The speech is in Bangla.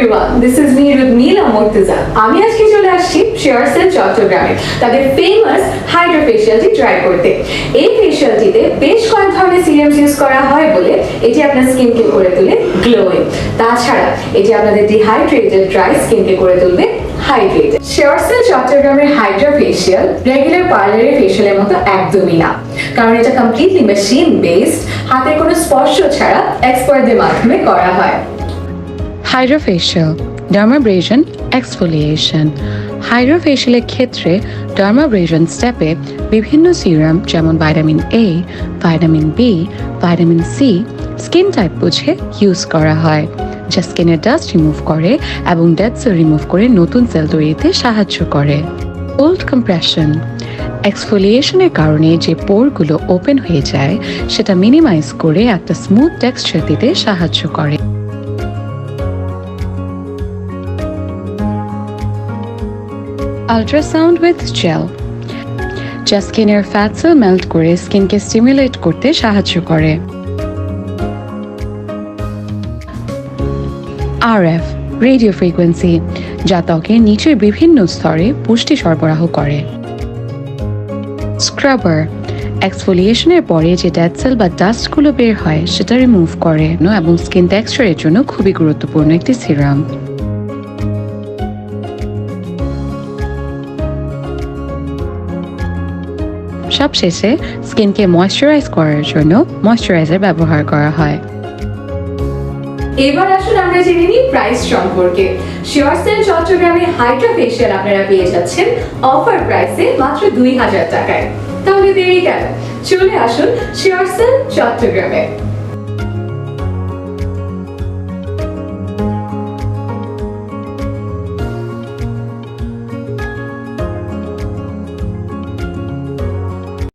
everyone, this is me Rudmila Murtaza. আমি আজকে চলে আসছি শিওরসেল চট্টগ্রামে তাদের ফেমাস হাইড্রা ফেশিয়ালটি ট্রাই করতে। এই ফেশিয়ালটিতে বেশ কয়েক ধরনের সিরামস ইউজ করা হয় বলে এটি আপনার স্কিনকে করে তোলে গ্লোয়িং। তাছাড়া এটি আপনাদের ডিহাইড্রেটেড ড্রাই স্কিনকে করে তুলবে হাইড্রেটেড। শিওরসেল চট্টগ্রামের হাইড্রা ফেশিয়াল রেগুলার পার্লারের ফেশিয়ালের মতো একদমই না, কারণ এটা কমপ্লিটলি মেশিন বেসড, হাতের কোনো স্পর্শ ছাড়া এক্সপার্টদের মাধ্যমে করা হয়। Hydrofacial ডার্মাব্রেশন exfoliation. হাইড্রোফেশিয়ালের ক্ষেত্রে ডার্মাব্রেশন স্টেপে বিভিন্ন সিরাম যেমন vitamin A, vitamin B, vitamin C skin type বুঝে ইউজ করা হয়, যা স্কিনের ডাস্ট রিমুভ করে এবং ডেড সেল রিমুভ করে নতুন সেল তৈরিতে সাহায্য করে। কোল্ড কম্প্রেশন এক্সফোলিয়েশনের কারণে যে পোরগুলো ওপেন হয়ে যায় সেটা মিনিমাইজ করে একটা স্মুথ টেক্সচার দিতে সাহায্য করে। আল্ট্রাসাউন্ড উইথ জেল, যা স্কিনের ফ্যাট সেল মেল্ট করে স্কিনকে স্টিমুলেট করতে সাহায্য করে। আরএফ রেডিও ফ্রিকোয়েন্সি, যা ত্বকের নিচের বিভিন্ন স্তরে পুষ্টি সরবরাহ করে। স্ক্রাবার এক্সফোলিয়েশনের পরে যে ডেড সেল বা ডাস্টগুলো বের হয় সেটা রিমুভ করে এবং স্কিন টেক্সচারের জন্য খুবই গুরুত্বপূর্ণ একটি সিরাম। সবশেষে স্কিনকে ময়েশ্চারাইজ করার জন্য ময়েশ্চারাইজার ব্যবহার করা হয়। এবার আসুন আমরা জেনে নিই প্রাইস সম্পর্কে। শিওরসেল চট্টগ্রামে হাইড্রা ফেশিয়াল আপনারা পেয়ে যাচ্ছেন অফার প্রাইসে মাত্র 2000 টাকায়। তাহলে দেরি কেন, চলে আসুন শিওরসেল চট্টগ্রামে।